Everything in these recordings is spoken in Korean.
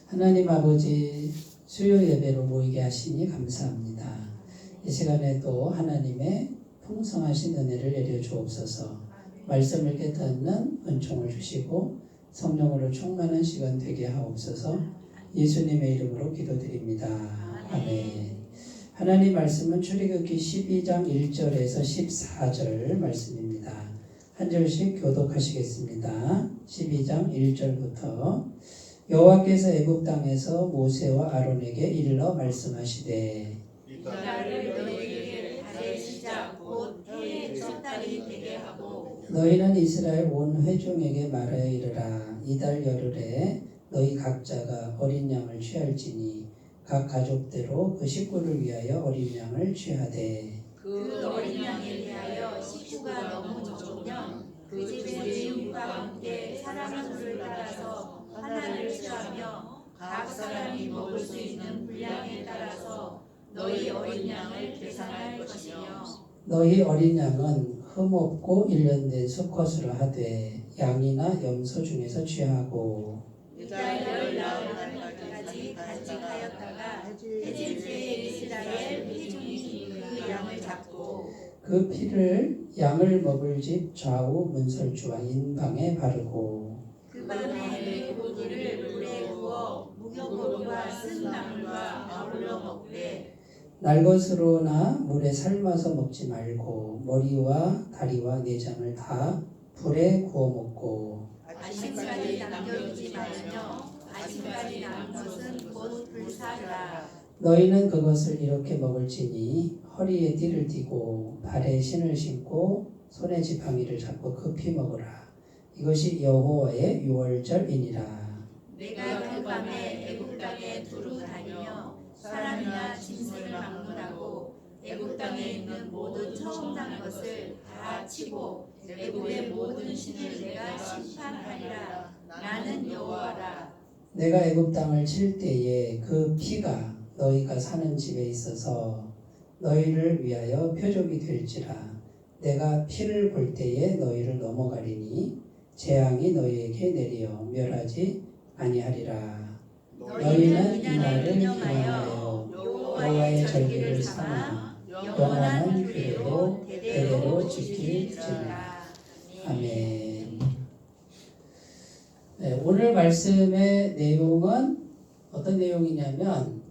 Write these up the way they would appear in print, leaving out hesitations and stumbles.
하나님 아버지 수요 예배로 모이게 하시니 감사합니다. 이 시간에도 하나님의 풍성하신 은혜를 내려 주옵소서. 말씀을 깨닫는 은총을 주시고 성령으로 충만한 시간 되게 하옵소서. 예수님의 이름으로 기도드립니다. 아멘. 하나님 말씀은 출애굽기 12장 1절에서 14절 말씀입니다. 한 절씩 교독하시겠습니다. 12장 1절부터 여호와께서 애굽 땅에서 모세와 아론에게 일러 말씀하시되 이달을 너희에게 달의 시작 곧 해의 첫 달이 되게 하고 너희는 이스라엘 온 회중에게 말하여 이르라. 이달 열흘에 너희 각자가 어린 양을 취할지니 각 가족대로 그 식구를 위하여 어린 양을 취하되 그 어린 양에 대하여 식구가 너무 적으면 그 집의 이웃과 함께 사람 수를 따라서 하나를 취하며 각 사람이 먹을 수 있는 분량에 따라서 너희 어린 양을 계산할 것이며 너희 어린 양은 흠없고 일련된 수컷으로 하되 양이나 염소 중에서 취하고 이달 열 나흘까지 간직하였다가 해질 때에 이스라엘 회중이 그 양을 잡고 그 피를 양을 먹을 집 좌우 문설주와 인방에 바르고 그 밤에 그 고기를 물에 구워 무교고기와 쓴 나물과 아울러 먹되 날것으로나 물에 삶아서 먹지 말고 머리와 다리와 내장을 다 불에 구워 먹고 아침까지 남겨두지 말며 아침까지 남은 것은 곧 불사르라. 너희는 그것을 이렇게 먹을지니 허리에 띠를 띠고 발에 신을 신고 손에 지팡이를 잡고 급히 먹으라. 이것이 여호와의 유월절이니라. 내가 그 밤에 애굽 땅에 두루 다니며 사람이나 짐승을 막론하고 애굽 땅에 있는 모든 처음 난 것을 다 치고 애굽의 모든 신을 내가 심판하리라. 나는 여호와라. 내가 애굽 땅을 칠 때에 그 피가 너희가 사는 집에 있어서 너희를 위하여 표적이 될지라. 내가 피를 볼 때에 너희를 넘어가리니 재앙이 너희에게 내려 멸하지 아니하리라. 너희는 이날을 기념하여 여호와의 절기를 삼아 영원한 규례로 대대로 지킬지니라. 아멘. 네, 오늘 말씀의 내용은 어떤 내용이냐면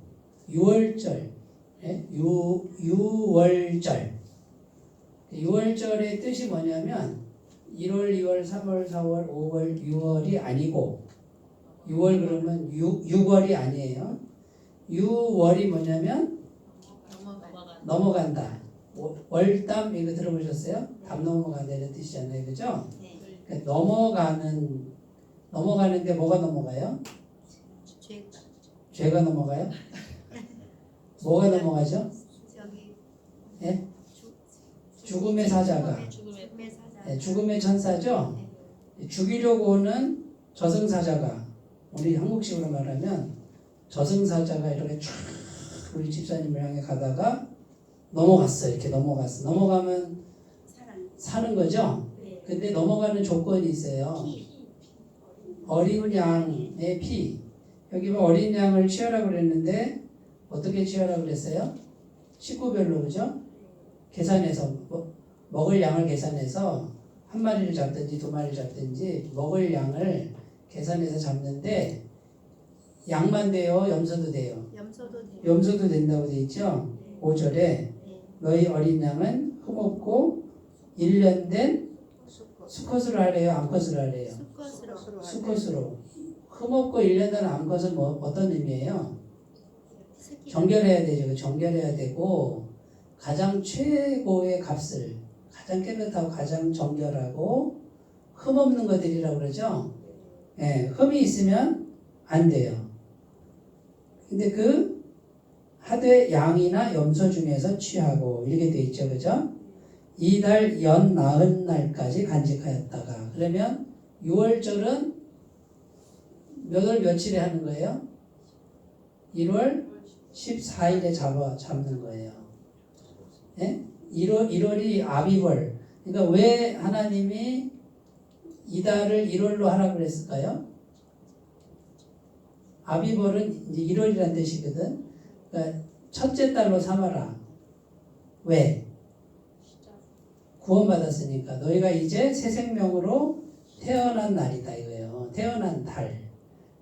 유월절, 유월절. 유월절의 뜻이 뭐냐면 1월, 2월, 3월, 4월, 5월, 6월이 아니고 6월 그러면 6월이 아니에요. 6월이 뭐냐면 넘어간다. 월담 이거 들어보셨어요? 담 넘어간다는 뜻이잖아요. 그죠? 그러니까 넘어가는데 뭐가 넘어가요? 죄가 넘어가요? 뭐가 넘어가죠? 예? 죽음의 사자가 죽음의 천사죠? 죽이려고 오는 저승사자가 우리 한국식으로 말하면 저승사자가 이렇게 쫙 우리 집사님을 향해 가다가 넘어갔어요. 이렇게 넘어가면 사는 거죠? 근데 넘어가는 조건이 있어요. 어린 양의 피. 여기 뭐 어린 양을 취하라고 그랬는데 어떻게 취하라고 그랬어요? 식구별로, 그죠? 계산해서 먹을 양을 계산해서 한 마리를 잡든지 두 마리를 잡든지 먹을 양을 계산해서 잡는데 양만 돼요? 염소도 돼요? 염소도 된다고 돼 있죠? 5절에 너희 어린 양은 흠없고 일련된 수컷으로 하래요? 암컷으로 하래요? 수컷으로. 흠없고 일련된 암컷은 어떤 의미예요? 정결해야 되죠. 정결해야 되고 가장 최고의 값을 가장 깨끗하고 가장 정결하고 흠없는 것들이라고 그러죠. 예, 흠이 있으면 안 돼요. 근데 그 하되 양이나 염소 중에서 취하고 이렇게 돼 있죠. 그죠? 이달 연 나흔 날까지 간직하였다가 그러면 6월절은 몇 월 며칠에 하는 거예요? 1월 14일에 잡는 거예요. 예? 1월이 아비벌. 그러니까 왜 하나님이 이달을 1월로 하라고 그랬을까요? 아비벌은 이제 1월이라는 뜻이거든. 그러니까 첫째 달로 삼아라. 왜? 구원받았으니까. 너희가 이제 새 생명으로 태어난 날이다 이거예요. 태어난 달.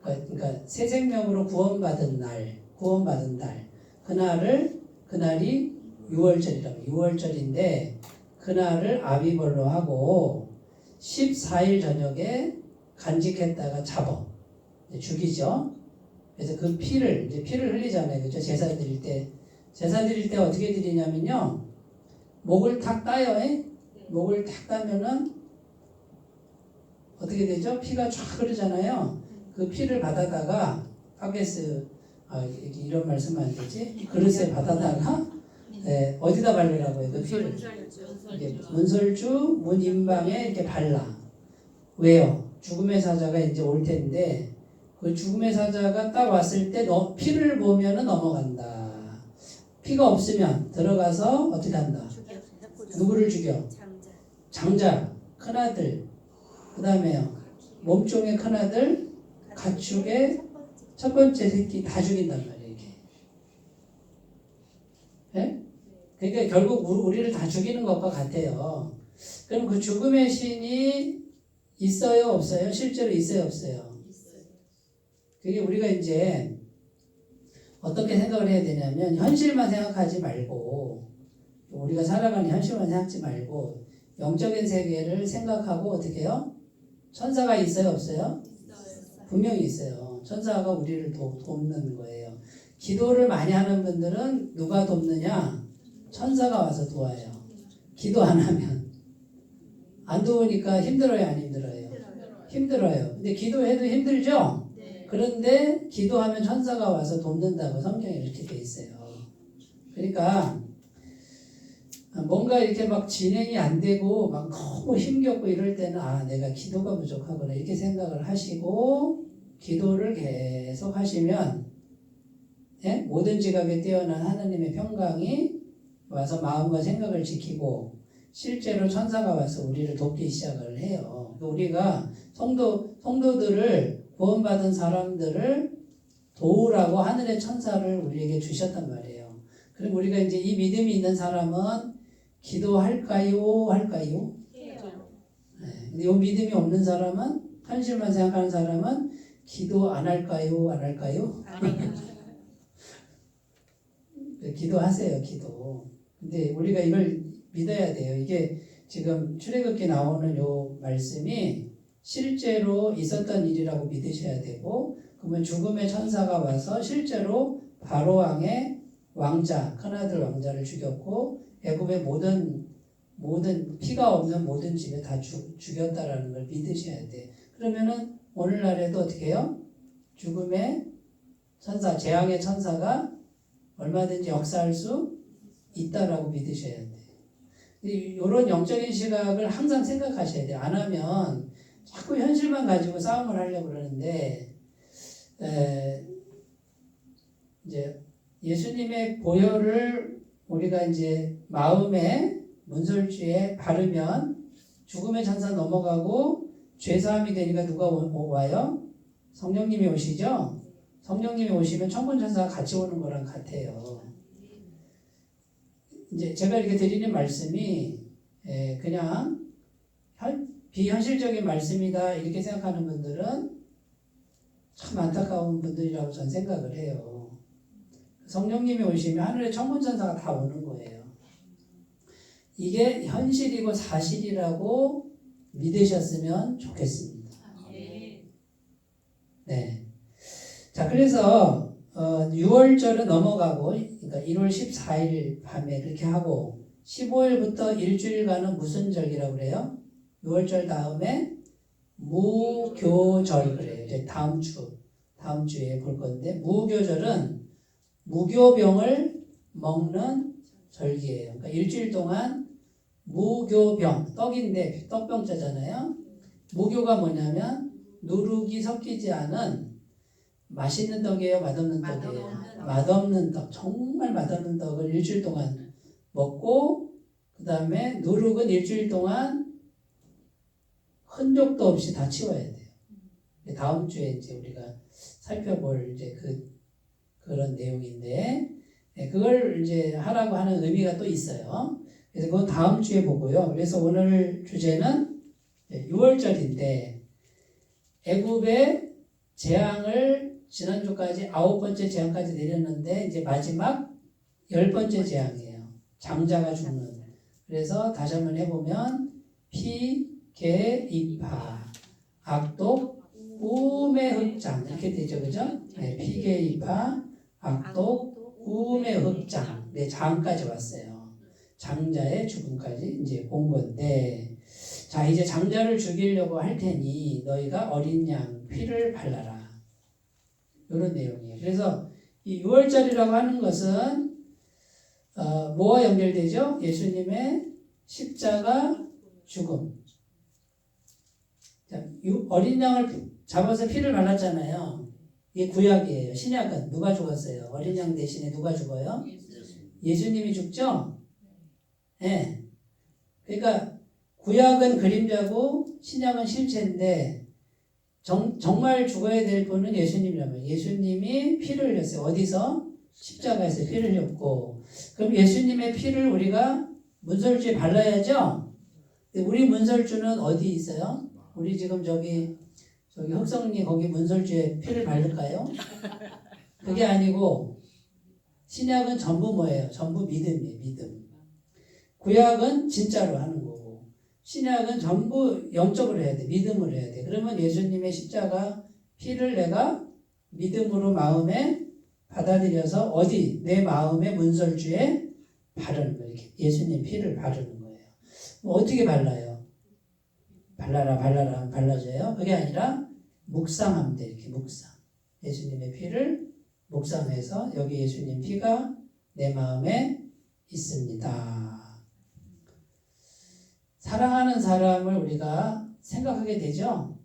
그러니까 새 생명으로 구원받은 날, 구원받은 달. 그날이 6월절이라고. 6월절인데 그날을 아비벌로 하고 14일 저녁에 간직했다가 잡어. 죽이죠. 그래서 그 피를 흘리잖아요. 그죠? 제사 드릴 때 어떻게 드리냐면요. 목을 탁 따요. 목을 탁 따면은 어떻게 되죠? 피가 쫙 흐르잖아요. 그 피를 받아다가 파게스 이런 말씀은 안 되지? 그릇에 받아다가 어디다 바르라고요? 그 피를 이게 문설주 문 임방에 이렇게 발라. 왜요? 죽음의 사자가 이제 올 텐데 그 죽음의 사자가 딱 왔을 때 피를 보면은 넘어간다. 피가 없으면 들어가서 어떻게 한다? 누구를 죽여? 장자, 큰아들, 그 다음에요 몸종의 큰아들, 가축의 첫 번째 새끼 다 죽인단 말이에요. 이게. 네? 그러니까 결국 우리를 다 죽이는 것과 같아요. 그럼 그 죽음의 신이 있어요, 없어요? 실제로 있어요, 없어요? 그게 우리가 이제 어떻게 생각을 해야 되냐면 현실만 생각하지 말고 우리가 살아가는 현실만 생각하지 말고 영적인 세계를 생각하고 어떻게 해요? 천사가 있어요, 없어요? 분명히 있어요. 천사가 우리를 돕는 거예요. 기도를 많이 하는 분들은 누가 돕느냐? 천사가 와서 도와요. 기도 안 하면 안 도우니까 힘들어요, 안 힘들어요? 힘들어요. 근데 기도해도 힘들죠? 그런데 기도하면 천사가 와서 돕는다고 성경에 이렇게 돼 있어요. 그러니까 뭔가 이렇게 막 진행이 안 되고 막 너무 힘겹고 이럴 때는 내가 기도가 부족하구나 이렇게 생각을 하시고 기도를 계속 하시면 모든 지각에 뛰어난 하나님의 평강이 와서 마음과 생각을 지키고 실제로 천사가 와서 우리를 돕기 시작을 해요. 우리가 성도들을 구원받은 사람들을 도우라고 하늘의 천사를 우리에게 주셨단 말이에요. 그럼 우리가 이제 이 믿음이 있는 사람은 기도할까요? 할까요? 해요. 근데 이 믿음이 없는 사람은 현실만 생각하는 사람은 기도 안 할까요? 안 할까요? 기도하세요, 기도. 근데 우리가 이걸 믿어야 돼요. 이게 지금 출애굽기 나오는 요 말씀이 실제로 있었던 일이라고 믿으셔야 되고, 그러면 죽음의 천사가 와서 실제로 바로 왕의 왕자, 큰아들 왕자를 죽였고 애굽의 모든 피가 없는 모든 집에 다 죽였다라는 걸 믿으셔야 돼. 그러면은 오늘날에도 어떻게 해요? 죽음의 천사, 재앙의 천사가 얼마든지 역사할 수 있다라고 믿으셔야 돼. 이런 영적인 시각을 항상 생각하셔야 돼. 안 하면 자꾸 현실만 가지고 싸움을 하려고 그러는데 이제 예수님의 보혈을 우리가 이제 마음에 문설주에 바르면 죽음의 천사 넘어가고 죄사함이 되니까 누가 와요? 성령님이 오시죠? 성령님이 오시면 천군 천사가 같이 오는 거랑 같아요. 이제 제가 이렇게 드리는 말씀이 그냥 비현실적인 말씀이다 이렇게 생각하는 분들은 참 안타까운 분들이라고 저는 생각을 해요. 성령님이 오시면 하늘의 천군 천사가 다 오는 거예요. 이게 현실이고 사실이라고 믿으셨으면 좋겠습니다. 네. 자, 그래서 6월절은 넘어가고, 그러니까 1월 14일 밤에 그렇게 하고 15일부터 일주일간은 무슨 절기라고 그래요? 6월절 다음에 무교절 그래요. 이제 다음 주에 볼 건데 무교절은 무교병을 먹는 절기예요. 그러니까 일주일 동안 무교병, 떡인데 떡병자잖아요. 무교가 뭐냐면 누룩이 섞이지 않은 맛있는 떡이에요? 맛없는 떡이에요? 맛없는 떡. 정말 맛없는 떡을 일주일 동안 먹고 그 다음에 누룩은 일주일 동안 흔적도 없이 다 치워야 돼요. 다음 주에 이제 우리가 살펴볼 이제 그런 내용인데, 그걸 이제 하라고 하는 의미가 또 있어요. 그래서 그건 다음 주에 보고요. 그래서 오늘 주제는 6월절인데, 애굽의 재앙을 지난주까지 9번째 재앙까지 내렸는데, 이제 마지막 10번째 재앙이에요. 장자가 죽는. 그래서 다시 한번 해보면, 피, 개, 이파, 악독, 우음의 흑장. 이렇게 되죠. 그죠? 네, 피, 개, 이파, 악독, 우음의 흑장. 네, 장까지 왔어요. 장자의 죽음까지 이제 본 건데, 자, 이제 장자를 죽이려고 할 테니 너희가 어린 양 피를 발라라. 이런 내용이에요. 그래서 이 6월절이라고 하는 것은 뭐와 연결되죠? 예수님의 십자가 죽음. 자, 어린 양을 잡아서 피를 발랐잖아요. 이게 구약이에요. 신약은 누가 죽었어요? 어린 양 대신에 누가 죽어요? 예수님이 죽죠? 네. 그러니까 구약은 그림자고 신약은 실체인데 정말 죽어야 될 분은 예수님이란 말이에요. 예수님이 피를 흘렸어요. 어디서? 십자가에서 피를 흘렸고, 그럼 예수님의 피를 우리가 문설주에 발라야죠? 우리 문설주는 어디 있어요? 우리 지금 저기 흑성리 거기 문설주에 피를 바를까요? 그게 아니고 신약은 전부 뭐예요? 전부 믿음이에요. 믿음. 구약은 진짜로 하는 거고 신약은 전부 영적으로 해야 돼. 믿음으로 해야 돼. 그러면 예수님의 십자가 피를 내가 믿음으로 마음에 받아들여서 어디? 내 마음의 문설주에 바르는 거예요. 이렇게 예수님 피를 바르는 거예요. 어떻게 발라요? 발라라 발라라 발라줘요? 그게 아니라 묵상하면 돼. 이렇게 묵상. 예수님의 피를 묵상해서 여기 예수님 피가 내 마음에 있습니다. 사랑하는 사람을 우리가 생각하게 되죠?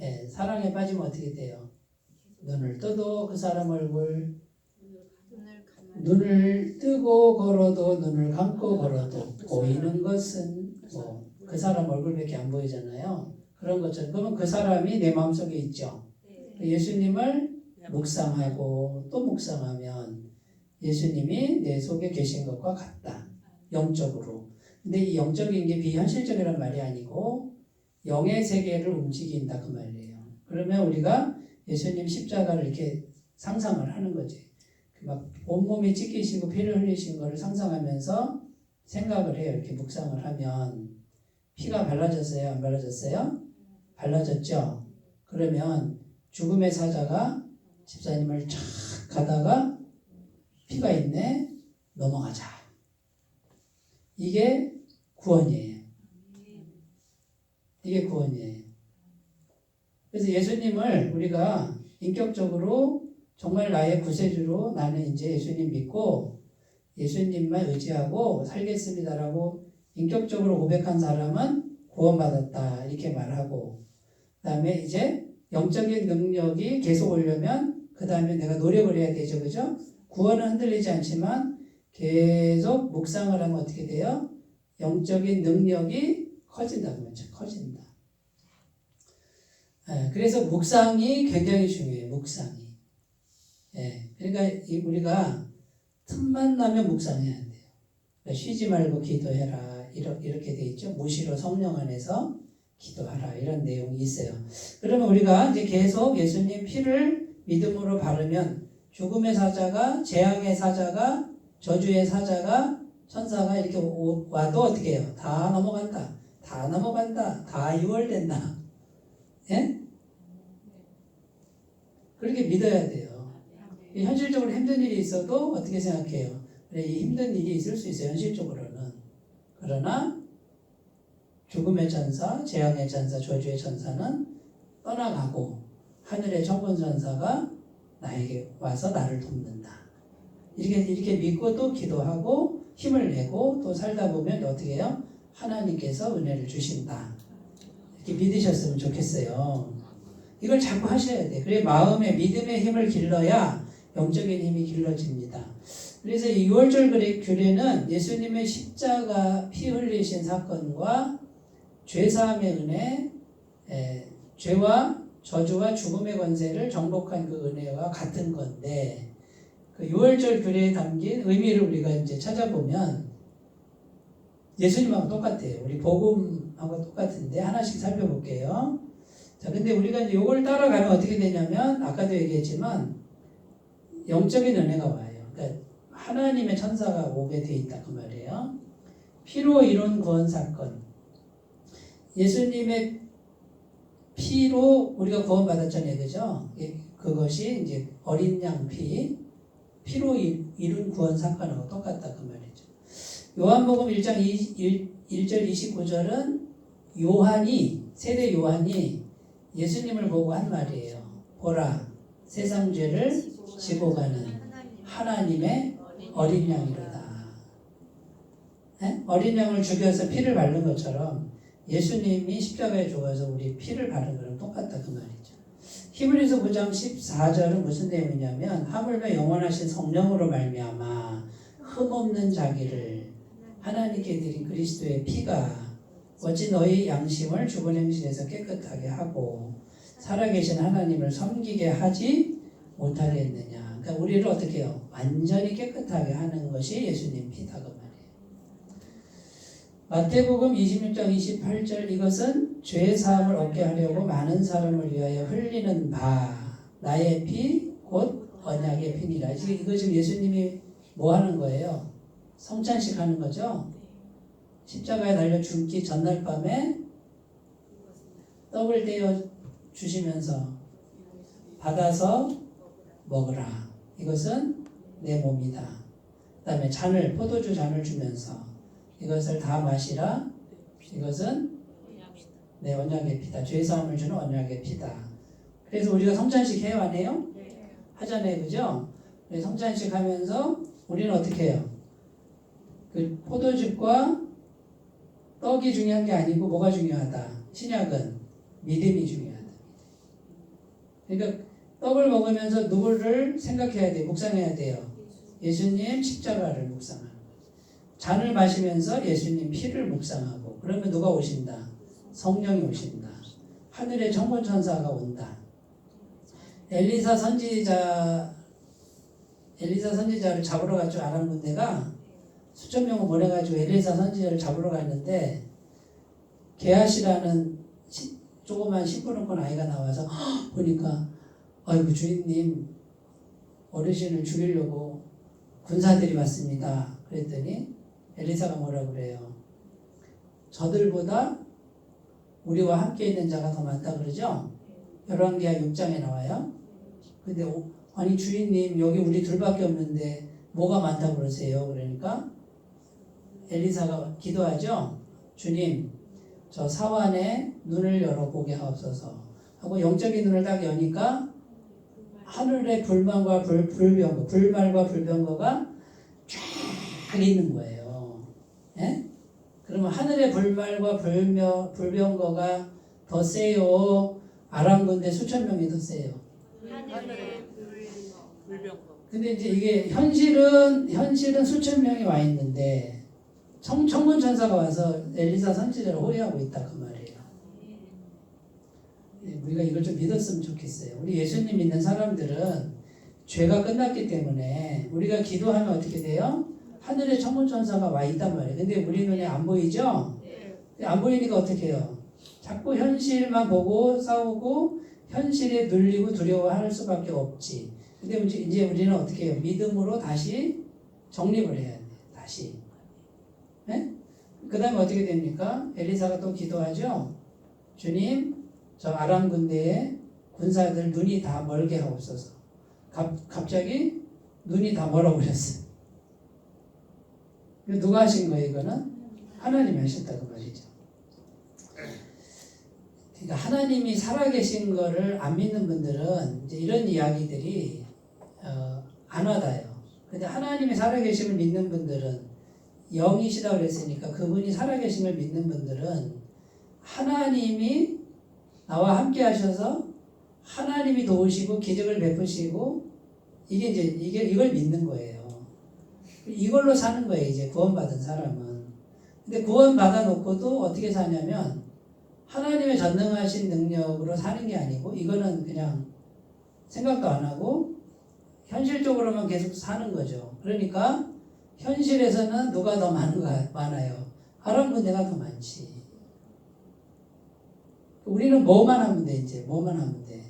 예, 사랑에 빠지면 어떻게 돼요? 눈을 떠도 그 사람 얼굴, 눈을 뜨고 걸어도 눈을 감고 걸어도 보이는 것은 뭐 그 사람 얼굴밖에 안 보이잖아요. 그런 것처럼 그러면 그 사람이 내 마음속에 있죠. 예수님을 묵상하고 또 묵상하면 예수님이 내 속에 계신 것과 같다. 영적으로. 근데 이 영적인 게 비현실적이란 말이 아니고 영의 세계를 움직인다 그 말이에요. 그러면 우리가 예수님 십자가를 이렇게 상상을 하는 거지. 막 온몸이 찢기시고 피를 흘리신 거를 상상하면서 생각을 해요. 이렇게 묵상을 하면 피가 발라졌어요? 안 발라졌어요? 발라졌죠? 그러면 죽음의 사자가 집사님을 쫙 가다가 피가 있네? 넘어가자. 이게 구원이에요. 이게 구원이에요. 그래서 예수님을 우리가 인격적으로 정말 나의 구세주로 나는 이제 예수님 믿고 예수님만 의지하고 살겠습니다라고 인격적으로 고백한 사람은 구원받았다 이렇게 말하고 그 다음에 이제 영적인 능력이 계속 오려면 그 다음에 내가 노력을 해야 되죠. 그죠? 구원은 흔들리지 않지만 계속 묵상을 하면 어떻게 돼요? 영적인 능력이 커진다는 거죠. 커진다. 그래서 묵상이 굉장히 중요해요. 묵상이. 그러니까 우리가 틈만 나면 묵상해야 돼요. 그러니까 쉬지 말고 기도해라. 이렇게 돼 있죠. 무시로 성령 안에서 기도하라. 이런 내용이 있어요. 그러면 우리가 이제 계속 예수님 피를 믿음으로 바르면 죽음의 사자가, 재앙의 사자가, 저주의 사자가, 천사가 이렇게 와도 어떻게 해요? 다 넘어간다. 다 넘어간다. 다 유월된다. 예? 그렇게 믿어야 돼요. 현실적으로 힘든 일이 있어도 어떻게 생각해요? 이 힘든 일이 있을 수 있어요. 현실적으로는. 그러나 죽음의 천사, 재앙의 천사, 저주의 천사는 떠나가고 하늘의 천군 천사가 나에게 와서 나를 돕는다. 이렇게 믿고 또 기도하고 힘을 내고 또 살다 보면 어떻게 해요? 하나님께서 은혜를 주신다. 이렇게 믿으셨으면 좋겠어요. 이걸 자꾸 하셔야 돼. 그래 마음의 믿음의 힘을 길러야 영적인 힘이 길러집니다. 그래서 이 6월절 규례는 예수님의 십자가 피 흘리신 사건과 죄사함의 은혜, 죄와 저주와 죽음의 권세를 정복한 그 은혜와 같은 건데 그 유월절 규례에 담긴 의미를 우리가 이제 찾아보면 예수님하고 똑같아요. 우리 복음하고 똑같은데 하나씩 살펴볼게요. 자, 근데 우리가 이제 이걸 따라가면 어떻게 되냐면 아까도 얘기했지만 영적인 은혜가 와요. 그러니까 하나님의 천사가 오게 돼 있다 그 말이에요. 피로 이룬 구원 사건. 예수님의 피로 우리가 구원받았잖아요. 그죠? 그것이 이제 어린 양 피로 이룬 구원 사건하고 똑같다 그 말이죠. 요한복음 1장 1절 29절은 세례 요한이 예수님을 보고 한 말이에요. 보라, 세상 죄를 지고 가는 하나님의 어린 양이로다. 네? 어린 양을 죽여서 피를 바른 것처럼 예수님이 십자가에 죽어서 우리 피를 바른 거랑 똑같다 그 말이죠. 히브리서 9장 14절은 무슨 내용이냐면 하물며 영원하신 성령으로 말미암아 흠없는 자기를 하나님께 드린 그리스도의 피가 어찌 너희 양심을 죽은 행실에서 깨끗하게 하고 살아계신 하나님을 섬기게 하지 못하겠느냐. 그러니까 우리를 어떻게 해요? 완전히 깨끗하게 하는 것이 예수님 피다 그 말이에요. 마태복음 26장 28절 이것은 죄 사함을 얻게 하려고 많은 사람을 위하여 흘리는 바 나의 피 곧 언약의 피니라. 이거 지금 예수님이 뭐 하는 거예요? 성찬식 하는 거죠? 십자가에 달려 죽기 전날 밤에 떡을 떼어 주시면서 받아서 먹으라. 이것은 내 몸이다. 그 다음에 포도주 잔을 주면서 이것을 다 마시라. 이것은 내 언약의 피다. 죄사함을 주는 언약의 피다. 그래서 우리가 성찬식 해요, 안 해요? 하잖아요, 그죠? 성찬식 하면서 우리는 어떻게 해요? 그 포도즙과 떡이 중요한 게 아니고 뭐가 중요하다? 신약은 믿음이 중요하다. 그러니까 떡을 먹으면서 누구를 생각해야 돼요? 묵상해야 돼요. 예수님 십자가를 묵상하는 거죠. 잔을 마시면서 예수님 피를 묵상하고 그러면 누가 오신다? 성령이 오신다. 하늘의 정권천사가 온다. 엘리사 선지자를 잡으러 갔죠. 아람 군대가 수천 명을 보내가지고 엘리사 선지자를 잡으러 갔는데 게하시라는 조그만 심부름꾼 아이가 나와서 보니까 아이고 주인님 어르신을 죽이려고 군사들이 왔습니다. 그랬더니 엘리사가 뭐라 그래요? 저들보다 우리와 함께 있는 자가 더 많다 그러죠? 열왕기하 6장에 나와요. 근데 아니 주인님 여기 우리 둘밖에 없는데 뭐가 많다고 그러세요? 그러니까 엘리사가 기도하죠. 주님 저 사환의 눈을 열어보게 하옵소서 하고 영적인 눈을 딱 여니까 하늘의 불만과 불말과 불병거가 쫙 있는 거예요. 예? 그러면 하늘의 불말과 불병거가 더 세요? 아람 군대 수천 명이 더 세요? 하늘의 불병거. 근데 이제 이게 현실은 수천 명이 와 있는데 천군 천사가 와서 엘리사 선지자를 호위하고 있다 그 말이에요. 우리가 이걸 좀 믿었으면 좋겠어요. 우리 예수님 믿는 사람들은 죄가 끝났기 때문에 우리가 기도하면 어떻게 돼요? 하늘에 천군 천사가 와 있단 말이에요. 근데 우리 눈에 안 보이죠? 안 보이니까 어떻게 해요? 자꾸 현실만 보고 싸우고 현실에 눌리고 두려워할 수밖에 없지. 근데 이제 우리는 어떻게 해요? 믿음으로 다시 정립을 해야 돼. 다시. 네? 그 다음에 어떻게 됩니까? 엘리사가 또 기도하죠. 주님, 저 아람 군대의 군사들 눈이 다 멀게 하옵소서. 갑자기 눈이 다 멀어버렸어요. 누가 하신 거예요, 이거는? 하나님이 하셨다고 말이죠. 그러니까 하나님이 살아계신 거를 안 믿는 분들은 이제 이런 이야기들이 안 와닿아요. 근데 하나님이 살아계심을 믿는 분들은 영이시다고 그랬으니까 그분이 살아계심을 믿는 분들은 하나님이 나와 함께 하셔서 하나님이 도우시고 기적을 베푸시고 이걸 믿는 거예요. 이걸로 사는 거예요, 이제 구원받은 사람은. 근데 구원받아 놓고도 어떻게 사냐면 하나님의 전능하신 능력으로 사는 게 아니고 이거는 그냥 생각도 안 하고 현실적으로만 계속 사는 거죠. 그러니까 현실에서는 누가 더 많아요? 아람 군대가 더 많지. 우리는 뭐만 하면 돼, 이제. 뭐만 하면 돼.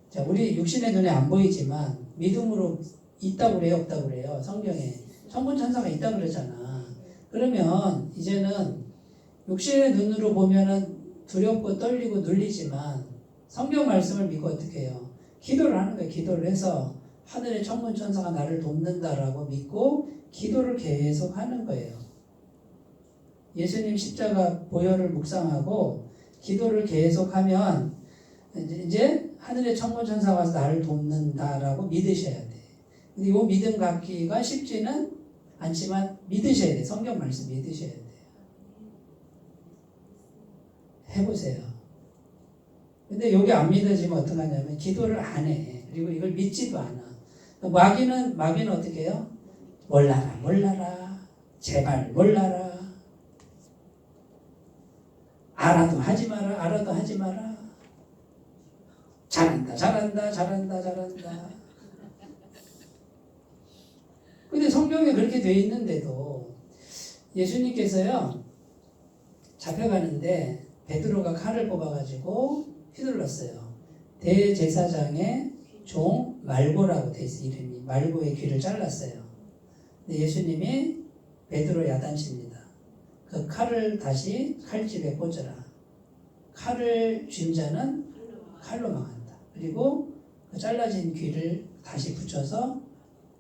자, 우리 육신의 눈에 안 보이지만 믿음으로 있다고 그래요, 없다고 그래요? 성경에. 천군 천사가 있다고 그러잖아. 그러면 이제는 육신의 눈으로 보면은 두렵고 떨리고 눌리지만 성경 말씀을 믿고 어떻게 해요? 기도를 하는 거예요. 기도를 해서 하늘의 천군 천사가 나를 돕는다라고 믿고 기도를 계속 하는 거예요. 예수님 십자가 보혈을 묵상하고 기도를 계속하면 이제 하늘의 천군 천사가 와서 나를 돕는다라고 믿으셔야 돼. 근데 이 믿음 갖기가 쉽지는 않지만 믿으셔야 돼. 성경 말씀 믿으셔야 돼. 해보세요. 근데 여기 안 믿어지면 어떡하냐면 기도를 안 해. 그리고 이걸 믿지도 않아. 마귀는 어떻게 해요? 몰라라. 제발 몰라라. 알아도 하지 마라. 잘한다. 근데 성경에 그렇게 돼 있는데도 예수님께서요, 잡혀가는데 베드로가 칼을 뽑아가지고 휘둘렀어요. 대제사장의 종 말고라고 돼 있어, 이름이. 말고의 귀를 잘랐어요. 근데 예수님이 베드로 야단칩니다. 그 칼을 다시 칼집에 꽂아라. 칼을 쥔 자는 칼로 망한다. 그리고 그 잘라진 귀를 다시 붙여서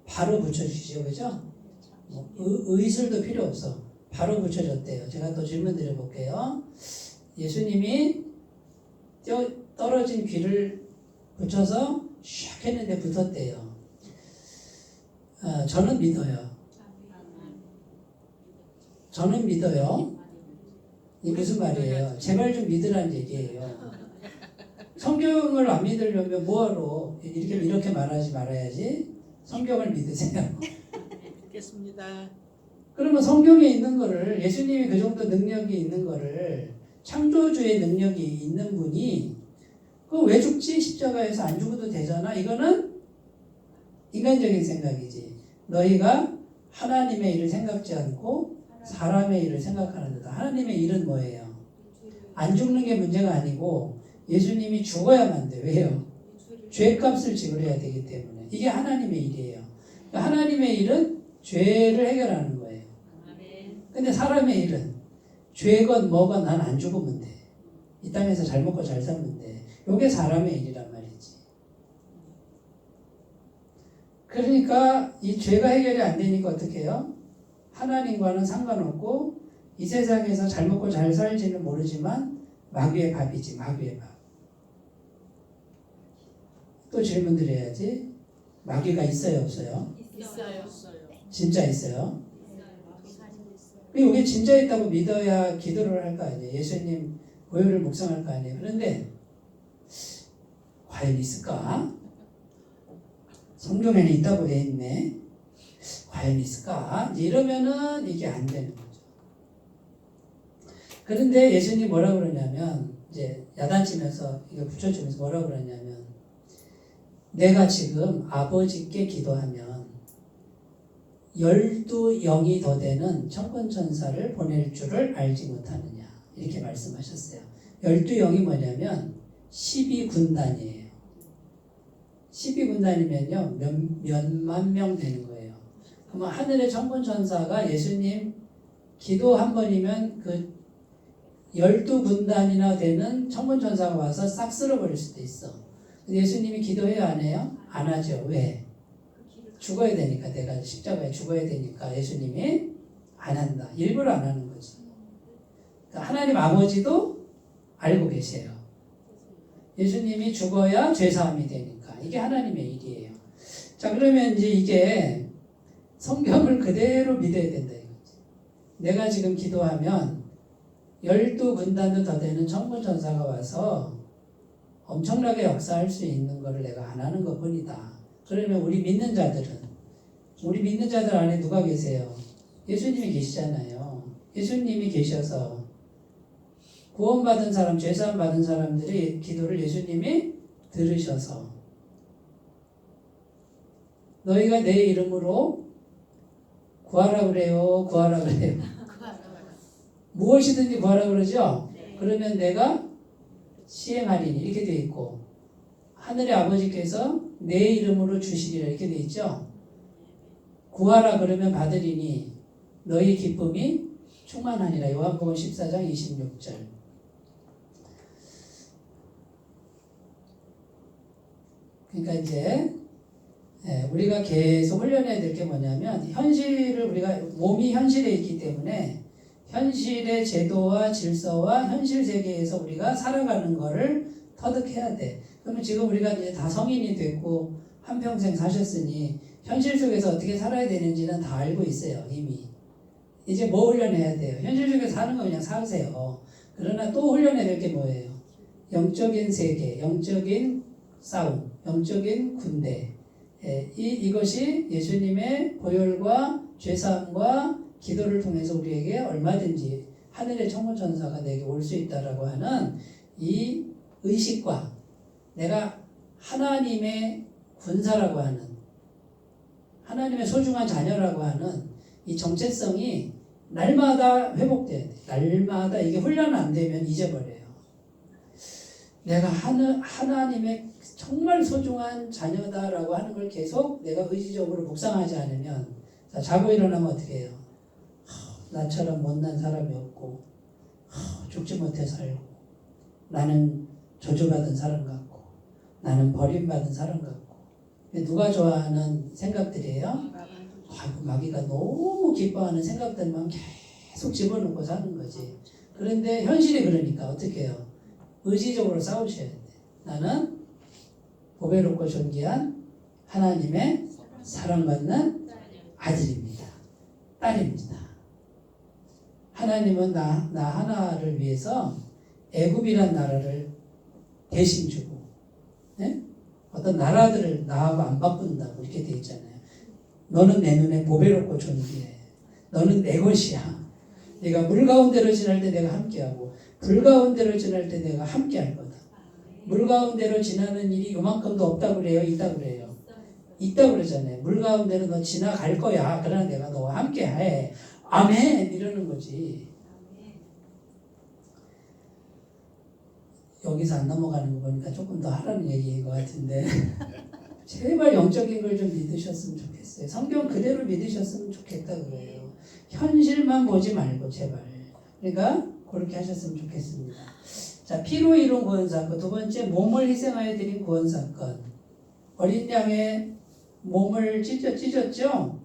바로 붙여주시죠. 그죠? 의술도 필요 없어. 바로 붙여줬대요. 제가 또 질문 드려볼게요. 예수님이 떨어진 귀를 붙여서 샥 했는데 붙었대요. 저는 믿어요. 이게 무슨 말이에요? 제발 좀 믿으라는 얘기예요. 성경을 안 믿으려면 뭐하러 이렇게 말하지 말아야지. 성경을 믿으세요. 믿겠습니다. 그러면 성경에 있는 거를, 예수님이 그 정도 능력이 있는 거를, 창조주의 능력이 있는 분이 그 왜 죽지? 십자가에서 안 죽어도 되잖아. 이거는 인간적인 생각이지. 너희가 하나님의 일을 생각지 않고 사람의 일을 생각하는 데다. 하나님의 일은 뭐예요? 안 죽는 게 문제가 아니고 예수님이 죽어야만 돼. 왜요? 죄값을 지불해야 되기 때문에. 이게 하나님의 일이에요. 그러니까 하나님의 일은 죄를 해결하는 거예요. 근데 사람의 일은 죄건 뭐건 난 안 죽으면 돼. 이 땅에서 잘 먹고 잘 살면 돼. 이게 사람의 일이란 말이지. 그러니까 이 죄가 해결이 안 되니까 어떻게 해요? 하나님과는 상관없고 이 세상에서 잘 먹고 잘 살지는 모르지만 마귀의 밥이지. 마귀의 밥. 또 질문 드려야지. 마귀가 있어요, 없어요? 있어요. 진짜 있어요? 이게 진짜 있다고 믿어야 기도를 할 거 아니에요. 예수님 보혈을 묵상할 거 아니에요. 그런데 과연 있을까? 성경에는 있다고 돼 있네. 과연 있을까? 이러면은 이게 안 되는 거죠. 그런데 예수님이 뭐라 그러냐면, 이제 야단치면서 이거 붙여주면서 뭐라 그러냐면, 내가 지금 아버지께 기도하면 12영이 더 되는 천군천사를 보낼 줄을 알지 못하느냐, 이렇게 말씀하셨어요. 12영이 뭐냐면 12군단이에요. 12군단이면요 몇만 명 되는 거예요. 그러면 하늘의 천군천사가 예수님 기도 한 번이면 그 12군단이나 되는 천군천사가 와서 싹 쓸어버릴 수도 있어. 근데 예수님이 기도해요, 안 해요? 안 하죠. 왜? 죽어야 되니까. 내가 십자가에 죽어야 되니까 예수님이 안 한다. 일부러 안 하는 거지. 그러니까 하나님 아버지도 알고 계세요. 예수님이 죽어야 죄사함이 되니까. 이게 하나님의 일이에요. 자, 그러면 이제 이게 성경을 그대로 믿어야 된다 이거지. 내가 지금 기도하면 12군단도 더 되는 천군천사가 와서 엄청나게 역사할 수 있는 거를 내가 안 하는 것 뿐이다. 그러면 우리 믿는 자들 안에 누가 계세요? 예수님이 계시잖아요. 예수님이 계셔서 구원받은 사람, 죄사함 받은 사람들의 기도를 예수님이 들으셔서 너희가 내 이름으로 구하라 그래요. 구하라 그래요. 무엇이든지 구하라 그러죠. 그러면 내가 시행하리니 이렇게 되어 있고 하늘의 아버지께서 내 이름으로 주시리라 이렇게 되어 있죠. 구하라 그러면 받으리니 너희 기쁨이 충만하니라. 요한복음 14장 26절. 그러니까 이제 우리가 계속 훈련해야 될 게 뭐냐면 현실을 우리가 몸이 현실에 있기 때문에 현실의 제도와 질서와 현실 세계에서 우리가 살아가는 거를 터득해야 돼. 그러면 지금 우리가 이제 다 성인이 됐고 한평생 사셨으니 현실 속에서 어떻게 살아야 되는지는 다 알고 있어요. 이미. 이제 뭐 훈련해야 돼요? 현실 속에서 사는 거 그냥 사세요. 그러나 또 훈련해야 될 게 뭐예요? 영적인 세계, 영적인 싸움, 영적인 군대. 이것이 예수님의 보혈과 죄사함과 기도를 통해서 우리에게 얼마든지 하늘의 천군천사가 내게 올 수 있다라고 하는 이 의식과 내가 하나님의 군사라고 하는 하나님의 소중한 자녀라고 하는 이 정체성이 날마다 회복돼야 돼. 날마다 이게 훈련 안 되면 잊어버려요. 내가 하나님의 정말 소중한 자녀다라고 하는 걸 계속 내가 의지적으로 묵상하지 않으면 자고 일어나면 어떻게 해요? 나처럼 못난 사람이 없고 죽지 못해 살고 나는 저주받은 사람 같고 나는 버림받은 사람 같고 누가 좋아하는 생각들이에요? 마귀가 너무 기뻐하는 생각들만 계속 집어넣고 사는 거지. 그런데 현실이 그러니까 어떻게 해요? 의지적으로 싸우셔야 돼. 나는 보배롭고 존귀한 하나님의 사랑받는 아들입니다. 딸입니다. 하나님은 나 하나를 위해서 애굽이란 나라를 대신 주고 어떤 나라들을 나하고 안 바꾼다고 이렇게 돼 있잖아요. 너는 내 눈에 보배롭고 존귀해. 너는 내 것이야. 내가 물 가운데로 지날 때 내가 함께하고 불 가운데로 지날 때 내가 함께할 거다. 물 가운데로 지나는 일이 요만큼도 없다고 그래요? 있다고 그래요? 있다고 그러잖아요. 물 가운데로 너 지나갈 거야. 그러나 내가 너와 함께해. 아멘! 이러는 거지. 여기서 안 넘어가는 거 보니까 조금 더 하라는 얘기인 것 같은데 제발 영적인 걸 좀 믿으셨으면 좋겠어요. 성경 그대로 믿으셨으면 좋겠다 그래요. 현실만 보지 말고 제발. 그러니까 그렇게 하셨으면 좋겠습니다. 자, 피로 이룬 구원사건. 두 번째, 몸을 희생하여 드린 구원사건. 어린 양의 몸을 찢었죠?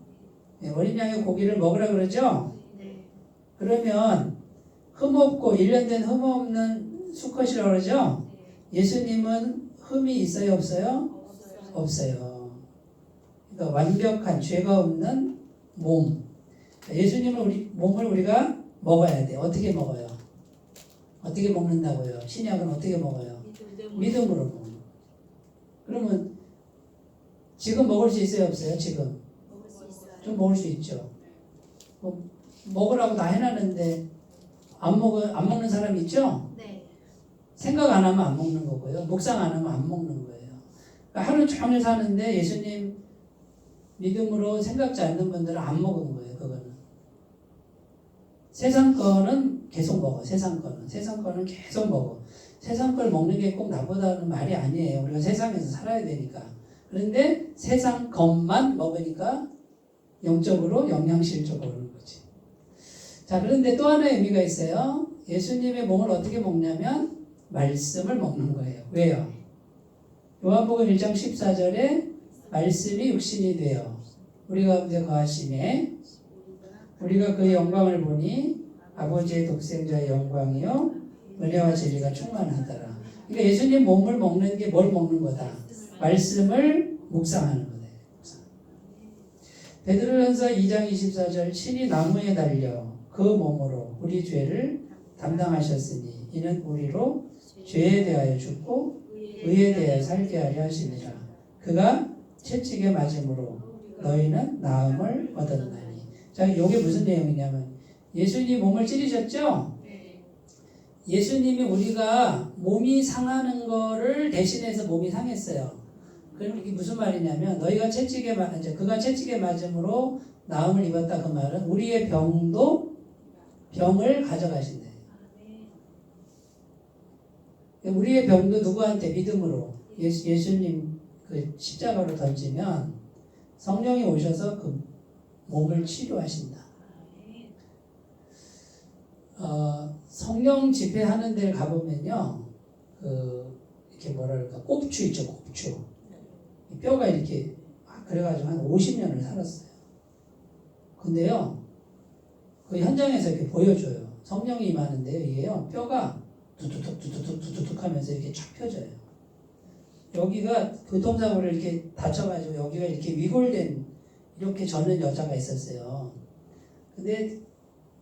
어린 양의 고기를 먹으라 그러죠? 그러면 흠없고 1년 된 흠없는 수컷이라고 그러죠? 예수님은 흠이 있어요? 없어요? 없어요. 그러니까 완벽한 죄가 없는 몸. 예수님은 몸을 우리가 먹어야 돼. 어떻게 먹어요? 어떻게 먹는다고요? 신약은 어떻게 먹어요? 믿음으로 먹어요. 그러면 지금 먹을 수 있어요? 없어요? 지금? 좀 먹을 수 있죠. 먹으라고 다 해놨는데 안 먹는 사람 있죠? 네. 생각 안 하면 안 먹는 거고요. 묵상 안 하면 안 먹는 거예요. 그러니까 하루 종일 사는데 예수님 믿음으로 생각지 않는 분들은 안 먹은 거예요. 그거는. 세상 거는 계속 먹어. 세상 거는 계속 먹어. 세상 걸 먹는 게 꼭 나보다는 말이 아니에요. 우리가 세상에서 살아야 되니까. 그런데 세상 것만 먹으니까 영적으로 영양실조가 오는 거지. 자, 그런데 또 하나의 의미가 있어요. 예수님의 몸을 어떻게 먹냐면 말씀을 먹는 거예요. 왜요? 요한복음 1장 14절에 말씀이 육신이 되어 우리 가운데 거하심에 우리가 그의 영광을 보니 아버지의 독생자의 영광이요 은혜와 진리가 충만하더라. 그러니까 예수님 몸을 먹는 게 뭘 먹는 거다? 말씀을 묵상하는 거다. 베드로전서 2장 24절 친히 나무에 달려 그 몸으로 우리 죄를 담당하셨으니 이는 우리로 죄에 대하여 죽고 의에 대하여 살게 하려 하심이라. 그가 채찍에 맞음으로 너희는 나음을 얻었나니. 자, 이게 무슨 내용이냐면 예수님 몸을 찌르셨죠? 예수님이 우리가 몸이 상하는 거를 대신해서 몸이 상했어요. 그럼 이게 무슨 말이냐면 너희가 채찍에 이제 그가 채찍에 맞음으로 나음을 입었다 그 말은 우리의 병을 가져가신다. 우리의 병도 누구한테 믿음으로 예수님 그 십자가로 던지면 성령이 오셔서 그 몸을 치료하신다. 성령 집회하는 데를 가보면요, 이렇게 뭐랄까 꼽추 있죠, 꼽추. 뼈가 이렇게 그래가지고 한 50년을 살았어요. 근데요, 그 현장에서 이렇게 보여줘요. 성령이 임하는데요, 이게요, 뼈가 두두둑 하면서 이렇게 쫙 펴져요. 여기가 교통사고를 이렇게 다쳐가지고 여기가 이렇게 위골된 이렇게 저는 여자가 있었어요. 근데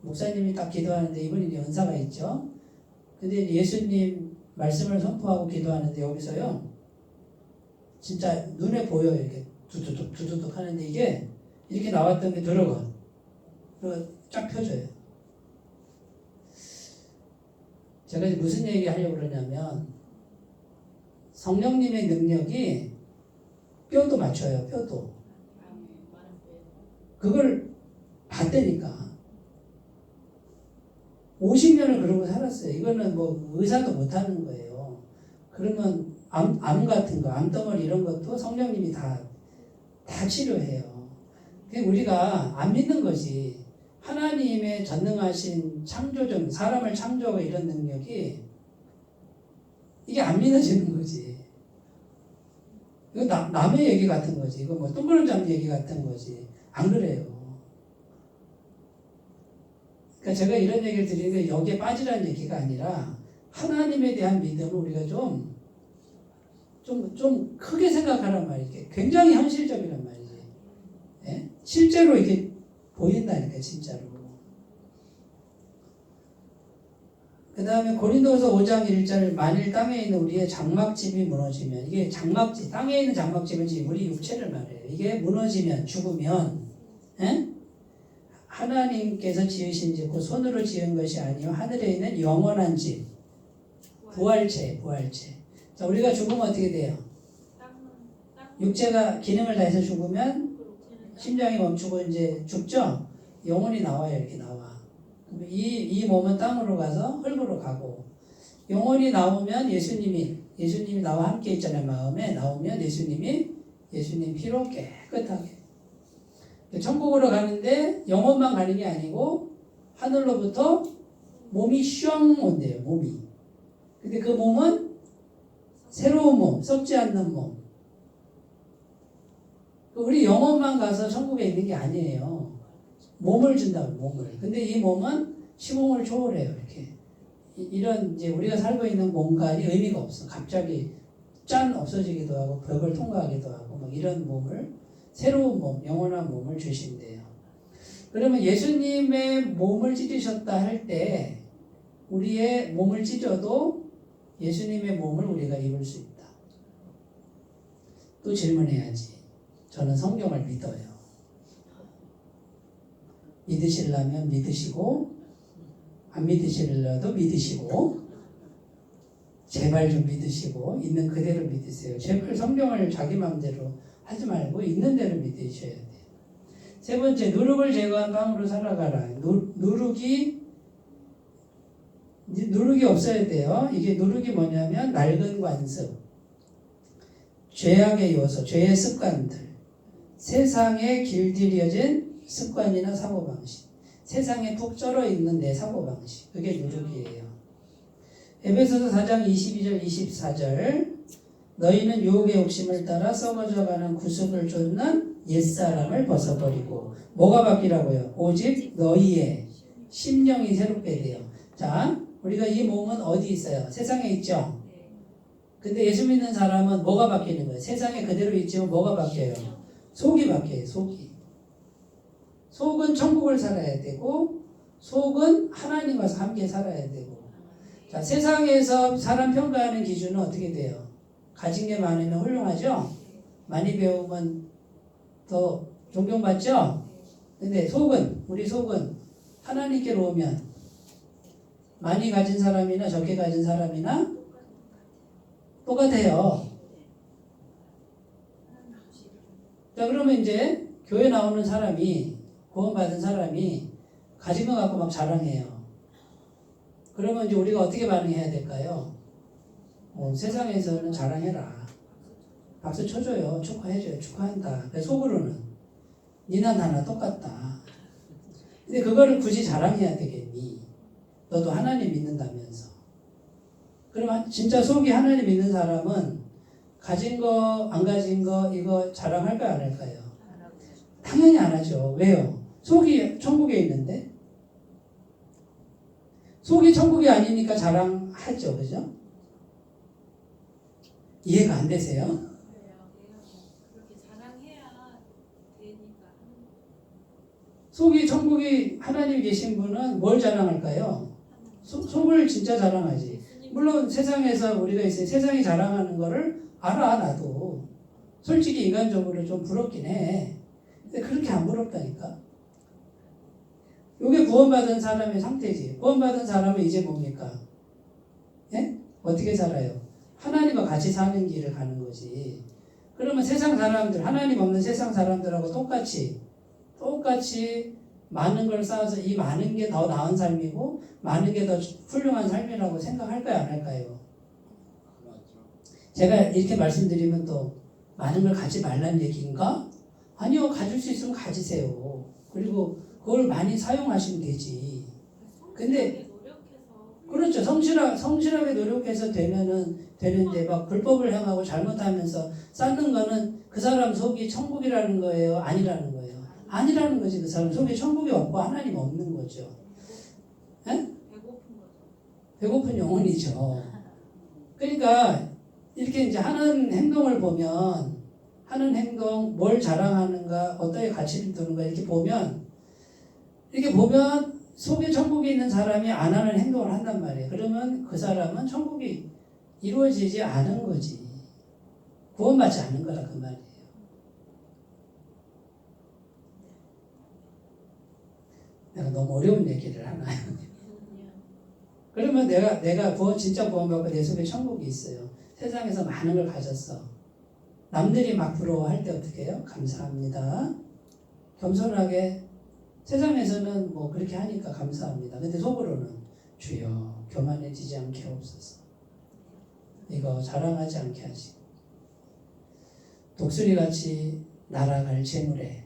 목사님이 딱 기도하는데 이분이 은사가 있죠. 근데 예수님 말씀을 선포하고 기도하는데 여기서요, 진짜 눈에 보여요. 이렇게 두두둑 하는데 이게 이렇게 나왔던 게 들어가. 그리고 쫙 펴져요. 제가 이제 무슨 얘기 하려고 그러냐면 성령님의 능력이 뼈도 맞춰요. 뼈도. 그걸 봤다니까. 50년을 그러고 살았어요. 이거는 뭐 의사도 못하는 거예요. 그러면 암 같은 거, 암덩어리 이런 것도 성령님이 다 치료해요. 우리가 안 믿는 거지. 하나님의 전능하신 창조적, 사람을 창조하고 이런 능력이 이게 안 믿어지는 거지. 이거 남의 얘기 같은 거지. 이거 뭐 똥그런 잡 얘기 같은 거지. 안 그래요. 그러니까 제가 이런 얘기를 드리는데 여기에 빠지라는 얘기가 아니라 하나님에 대한 믿음을 우리가 좀 크게 생각하란 말이에요. 굉장히 현실적이란 말이지. 예? 실제로 이게 보인다니까, 진짜로. 그 다음에 고린도서 5장 1절 만일 땅에 있는 우리의 장막집이 무너지면, 이게 장막집, 땅에 있는 장막집은 지금 우리 육체를 말해요. 이게 무너지면, 죽으면, 예? 하나님께서 지으신 집, 그 손으로 지은 것이 아니요 하늘에 있는 영원한 집, 부활체. 자, 우리가 죽으면 어떻게 돼요? 육체가 기능을 다해서 죽으면 심장이 멈추고 이제 죽죠? 영혼이 나와요. 이렇게 나와. 이 몸은 땅으로 가서 흙으로 가고, 영혼이 나오면 예수님이 나와 함께 있잖아요. 마음에 나오면 예수님 피로 깨끗하게 천국으로 가는데 영혼만 가는 게 아니고 하늘로부터 몸이 슝 온대요. 몸이. 근데 그 몸은 새로운 몸, 썩지 않는 몸. 우리 영혼만 가서 천국에 있는 게 아니에요. 몸을 준다고, 몸을. 근데 이 몸은 시공을 초월해요. 이렇게. 이런 이제 우리가 살고 있는 몸관이 의미가 없어. 갑자기 짠 없어지기도 하고 벽을 통과하기도 하고 막 이런 몸을, 새로운 몸, 영원한 몸을 주신대요. 그러면 예수님의 몸을 찢으셨다 할 때 우리의 몸을 찢어도 예수님의 몸을 우리가 입을 수 있다. 또 질문해야지. 저는 성경을 믿어요. 믿으시려면 믿으시고, 안 믿으시려도 믿으시고, 제발 좀 믿으시고, 있는 그대로 믿으세요. 제발 성경을 자기 마음대로 하지 말고 있는 대로 믿으셔야 돼요. 세 번째, 누룩을 제거한 빵으로 살아가라. 누룩이 없어야 돼요. 이게 누룩이 뭐냐면 낡은 관습, 죄악의 요소, 죄의 습관들, 세상에 길들여진 습관이나 사고방식, 세상에 푹 쩔어 있는 내 사고방식, 그게 누룩이에요. 에베소서 4장 22절 24절, 너희는 유혹의 욕심을 따라 썩어져가는 구습을 쫓는 옛사람을 벗어버리고, 뭐가 바뀌라고요? 오직 너희의 심령이 새롭게 돼요. 자, 우리가 이 몸은 어디 있어요? 세상에 있죠? 근데 예수 믿는 사람은 뭐가 바뀌는 거예요? 세상에 그대로 있지만 뭐가 바뀌어요? 속이 바뀌어요. 속은 천국을 살아야 되고, 속은 하나님과 함께 살아야 되고. 자, 세상에서 사람 평가하는 기준은 어떻게 돼요? 가진 게 많으면 훌륭하죠? 많이 배우면 더 존경받죠? 근데 우리 속은 하나님께로 오면 많이 가진 사람이나 적게 가진 사람이나 똑같아요. 자, 그러면 이제 교회 나오는 사람이, 구원받은 사람이 가진 거 갖고 막 자랑해요. 그러면 이제 우리가 어떻게 반응해야 될까요? 세상에서는 자랑해라. 박수 쳐줘요. 축하해줘요. 축하한다. 속으로는 니나 나나 똑같다. 근데 그거를 굳이 자랑해야 되겠니? 너도 하나님 믿는다면서. 그러면 진짜 속이 하나님 믿는 사람은 가진 거, 안 가진 거 이거 자랑할까요? 안 할까요? 당연히 안 하죠. 왜요? 속이 천국에 있는데? 속이 천국이 아니니까 자랑하죠. 그죠? 이해가 안 되세요? 그렇게 자랑해야 되니까. 속이 천국이 하나님 계신 분은 뭘 자랑할까요? 속을 진짜 자랑하지. 물론 세상에서 우리가 있어요. 세상이 자랑하는 거를 알아 나도. 솔직히 인간적으로 좀 부럽긴 해. 근데 그렇게 안 부럽다니까. 이게 구원받은 사람의 상태지. 구원받은 사람은 이제 뭡니까? 예? 어떻게 살아요? 하나님과 같이 사는 길을 가는 거지. 그러면 세상 사람들, 하나님 없는 세상 사람들하고 똑같이 많은 걸 쌓아서 이 많은 게 더 나은 삶이고 많은 게 더 훌륭한 삶이라고 생각할까요? 안 할까요? 제가 이렇게 말씀드리면 또 많은 걸 가지 말라는 얘기인가? 아니요. 가질 수 있으면 가지세요. 그리고 그걸 많이 사용하시면 되지. 근데 그렇죠. 성실하게 노력해서 되는데 막 불법을 행하고 잘못하면서 쌓는 거는 그 사람 속이 천국이라는 거예요? 아니라는 거예요? 아니라는 거지. 그 사람 속에 천국이 없고 하나님 없는 거죠. 에? 배고픈 영혼이죠. 그러니까 이렇게 이제 하는 행동을 보면 하는 행동, 뭘 자랑하는가, 어떻게 가치를 두는가 이렇게 보면 속에 천국이 있는 사람이 안 하는 행동을 한단 말이에요. 그러면 그 사람은 천국이 이루어지지 않은 거지. 구원받지 않은 거라 그 말이에요. 내가 너무 어려운 얘기를 하나요? 그러면 내가 진짜 구원받고 내 속에 천국이 있어요. 세상에서 많은 걸 가졌어. 남들이 막 부러워할 때 어떻게 해요? 감사합니다. 겸손하게 세상에서는 뭐 그렇게 하니까 감사합니다. 근데 속으로는 주여 교만해지지 않게 하옵소서. 이거 자랑하지 않게 하시고 독수리같이 날아갈 재물에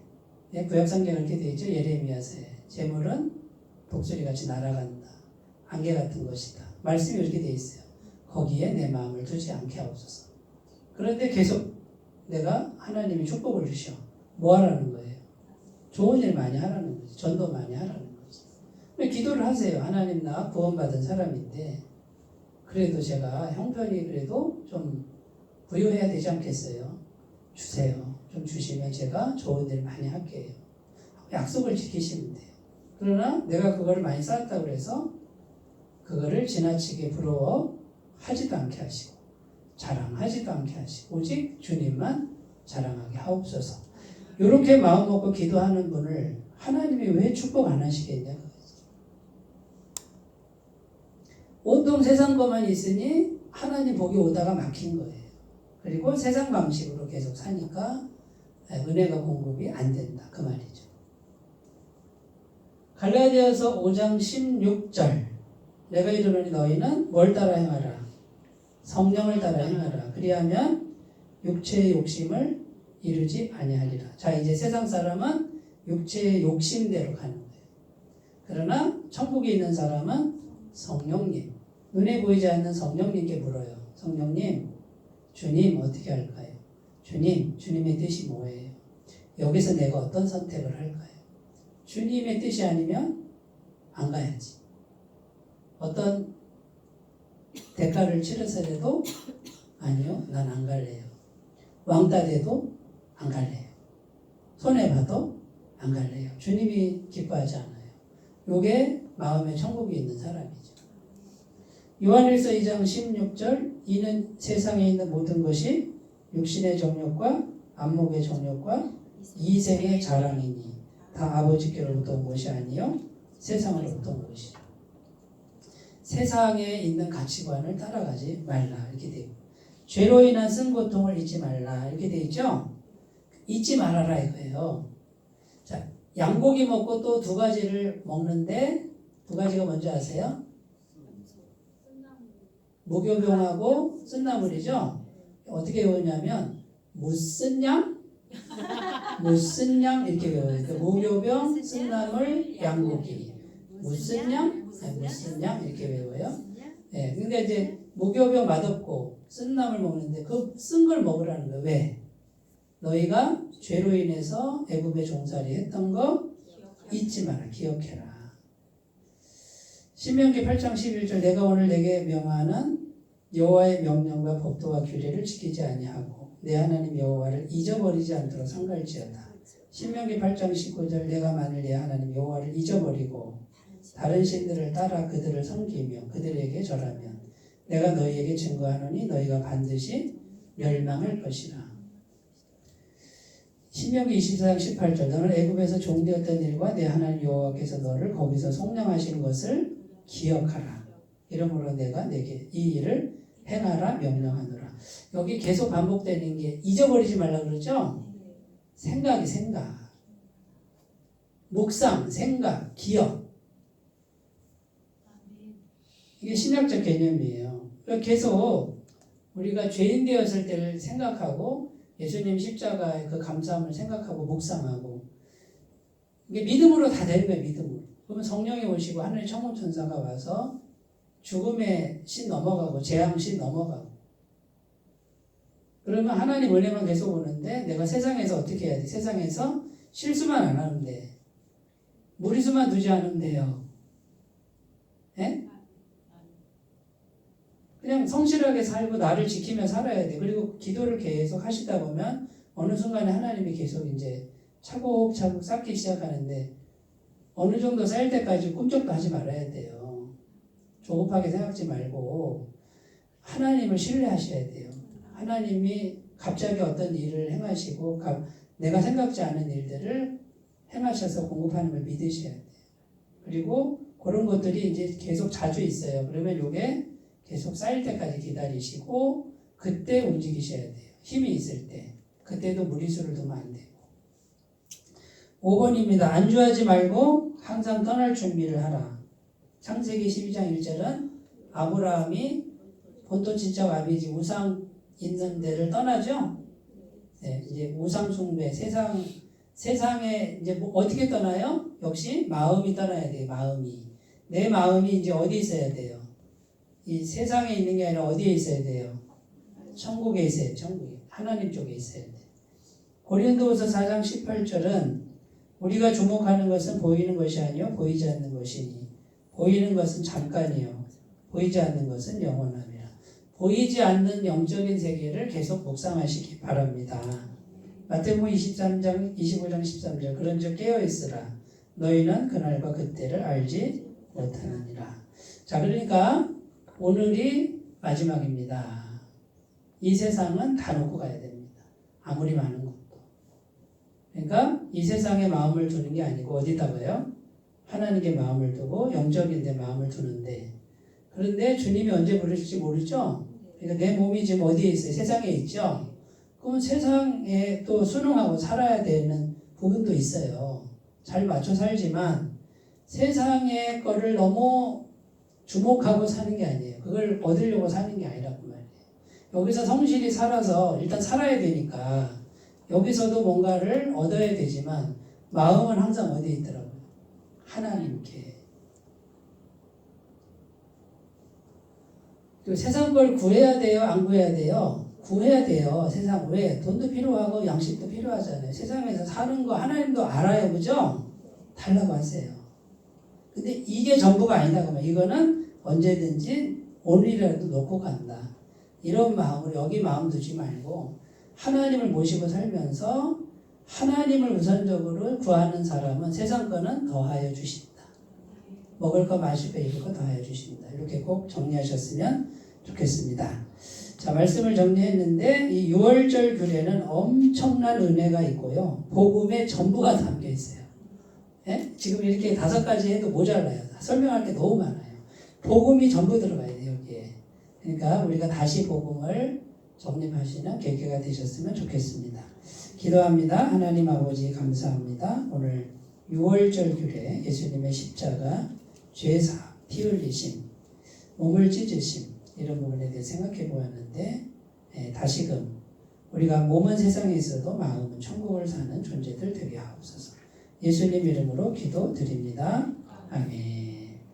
구약성경에 이렇게 되어 있죠. 예레미야서에 재물은 독수리같이 날아간다. 안개 같은 것이다. 말씀이 이렇게 되어 있어요. 거기에 내 마음을 두지 않게 하옵소서. 그런데 계속 내가 하나님이 축복을 주셔. 뭐 하라는 거예요? 좋은 일 많이 하라는 거지. 전도 많이 하라는 거지. 기도를 하세요. 하나님 나 구원받은 사람인데 그래도 제가 형편이 그래도 좀 부유해야 되지 않겠어요? 주세요. 좀 주시면 제가 좋은 일 많이 할게요. 약속을 지키시면 돼요. 그러나 내가 그거를 많이 쌓았다고 해서 그거를 지나치게 부러워하지도 않게 하시고 자랑하지도 않게 하시고 오직 주님만 자랑하게 하옵소서. 이렇게 마음 먹고 기도하는 분을 하나님이 왜 축복 안 하시겠냐? 온통 세상 것만 있으니 하나님 복이 오다가 막힌 거예요. 그리고 세상 방식으로 계속 사니까 은혜가 공급이 안 된다. 그 말이죠. 갈라디아서 5장 16절 내가 이르노니 너희는 뭘 따라 행하라? 성령을 따라 행하라. 그리하면 육체의 욕심을 이루지 아니하리라. 자, 이제 세상 사람은 육체의 욕심대로 가는 거예요. 그러나 천국에 있는 사람은 성령님, 눈에 보이지 않는 성령님께 물어요. 성령님, 주님 어떻게 할까요? 주님, 주님의 뜻이 뭐예요? 여기서 내가 어떤 선택을 할까요? 주님의 뜻이 아니면 안 가야지. 어떤 대가를 치러서라도 아니요, 난 안 갈래요. 왕따 돼도 안 갈래요. 손해봐도 안 갈래요. 주님이 기뻐하지 않아요. 요게 마음에 천국이 있는 사람이죠. 요한일서 2장 16절 이는 세상에 있는 모든 것이 육신의 정욕과 안목의 정욕과 이생의 자랑이니 다 아버지께로부터 온 것이 아니요 세상으로부터 온 것이라. 세상에 있는 가치관을 따라가지 말라 이렇게 되고 죄로 인한 쓴 고통을 잊지 말라 이렇게 돼 있죠. 잊지 말아라 이거예요. 자, 양고기 먹고 또 두 가지를 먹는데 두 가지가 뭔지 아세요? 무교병하고 쓴나물이죠. 어떻게 외우냐면 무슨 양? 무슨 양 이렇게 외워요. 그러니까 무교병, 쓴나물, 양고기. 무슨 양? 무슨 양 이렇게 외워요. 네, 근데 이제 무교병 맛없고 쓴나물 먹는데 그 쓴 걸 먹으라는 거예요. 왜? 너희가 죄로 인해서 애굽에 종살이 했던 거 잊지 마라. 기억해라. 신명기 8장 11절 내가 오늘 내게 명하는 여호와의 명령과 법도와 규례를 지키지 아니하고 내 하나님 여호와를 잊어버리지 않도록 삼갈지어다. 신명기 8장 19절 내가 만일 내 하나님 여호와를 잊어버리고 다른 신들을 따라 그들을 섬기며 그들에게 절하면 내가 너희에게 증거하노니 너희가 반드시 멸망할 것이라. 신명기 24장 18절 너는 애굽에서 종되었던 일과 내 하나님 여호와께서 너를 거기서 속량하신 것을 기억하라. 이러므로 내가 내게 이 일을 행하라 명령하노라. 여기 계속 반복되는 게 잊어버리지 말라 그러죠? 생각. 묵상, 생각, 기억. 이게 신학적 개념이에요. 계속 우리가 죄인 되었을 때를 생각하고 예수님 십자가의 그 감사함을 생각하고 묵상하고 이게 믿음으로 다 되는 거예요. 믿음으로. 그러면 성령이 오시고 하늘의 천군천사가 와서 죽음의 신 넘어가고 재앙 신 넘어가고 그러면 하나님 은혜만 계속 오는데 내가 세상에서 어떻게 해야 돼? 세상에서 실수만 안 하면 돼. 무리수만 두지 않으면 돼요. 예? 그냥 성실하게 살고 나를 지키며 살아야 돼. 그리고 기도를 계속 하시다 보면 어느 순간에 하나님이 계속 이제 차곡차곡 쌓기 시작하는데 어느 정도 쌓일 때까지 꿈쩍도 하지 말아야 돼요. 조급하게 생각지 말고 하나님을 신뢰하셔야 돼요. 하나님이 갑자기 어떤 일을 행하시고 내가 생각지 않은 일들을 행하셔서 공급하는 걸 믿으셔야 돼요. 그리고 그런 것들이 이제 계속 자주 있어요. 그러면 이게 계속 쌓일 때까지 기다리시고 그때 움직이셔야 돼요. 힘이 있을 때. 그때도 무리수를 두면 안 되고. 5번입니다. 안주하지 말고 항상 떠날 준비를 하라. 창세기 12장 1절은 아브라함이 본토 친척 아비지 우상 있는 데를 떠나죠. 네, 이제 우상 숭배 세상에 이제 뭐 어떻게 떠나요? 역시 마음이 떠나야 돼요. 마음이. 내 마음이 이제 어디 있어야 돼요? 이 세상에 있는 게 아니라 어디에 있어야 돼요? 천국에 있어요. 천국에. 하나님 쪽에 있어야 돼요. 고린도후서 4장 18절은 우리가 주목하는 것은 보이는 것이 아니요 보이지 않는 것이니 보이는 것은 잠깐이요 보이지 않는 것은 영원함이라. 보이지 않는 영적인 세계를 계속 묵상하시기 바랍니다. 마태복음 23장 25장 13절 그런즉 깨어있으라 너희는 그날과 그때를 알지 못하느니라. 자, 그러니까 오늘이 마지막입니다. 이 세상은 다 놓고 가야 됩니다. 아무리 많은 것도. 그러니까 이 세상에 마음을 두는 게 아니고 어디다가요? 하나님께 마음을 두고 영적인 데 마음을 두는데 그런데 주님이 언제 부르실지 모르죠? 그러니까 내 몸이 지금 어디에 있어요? 세상에 있죠? 그럼 세상에 또 순응하고 살아야 되는 부분도 있어요. 잘 맞춰 살지만 세상의 거를 너무 주목하고 사는 게 아니에요. 그걸 얻으려고 사는 게 아니라고 말이에요. 여기서 성실히 살아서 일단 살아야 되니까 여기서도 뭔가를 얻어야 되지만 마음은 항상 어디에 있더라고요? 하나님께. 그리고 세상 걸 구해야 돼요? 안 구해야 돼요? 구해야 돼요. 세상 왜? 돈도 필요하고 양식도 필요하잖아요. 세상에서 사는 거 하나님도 알아요. 그죠? 달라고 하세요. 근데 이게 전부가 아니다. 그러면 이거는 언제든지 오늘이라도 놓고 간다. 이런 마음으로 여기 마음 두지 말고 하나님을 모시고 살면서 하나님을 우선적으로 구하는 사람은 세상 거는 더하여 주신다. 먹을 거 마실 거 입을 거 더하여 주신다. 이렇게 꼭 정리하셨으면 좋겠습니다. 자, 말씀을 정리했는데 이 6월절 규례는 엄청난 은혜가 있고요. 복음의 전부가 담겨 있어요. 예? 지금 이렇게 5가지 해도 모자라요. 설명할 게 너무 많아요. 복음이 전부 들어가야 돼요, 여기에. 그러니까 우리가 다시 복음을 정립하시는 계기가 되셨으면 좋겠습니다. 기도합니다. 하나님 아버지 감사합니다. 오늘 6월절 규례 예수님의 십자가, 죄사, 피 흘리심, 몸을 찢으심 이런 부분에 대해 생각해 보았는데 다시금 우리가 몸은 세상에 있어도 마음은 천국을 사는 존재들 되게 하옵소서. 예수님 이름으로 기도드립니다. 아멘.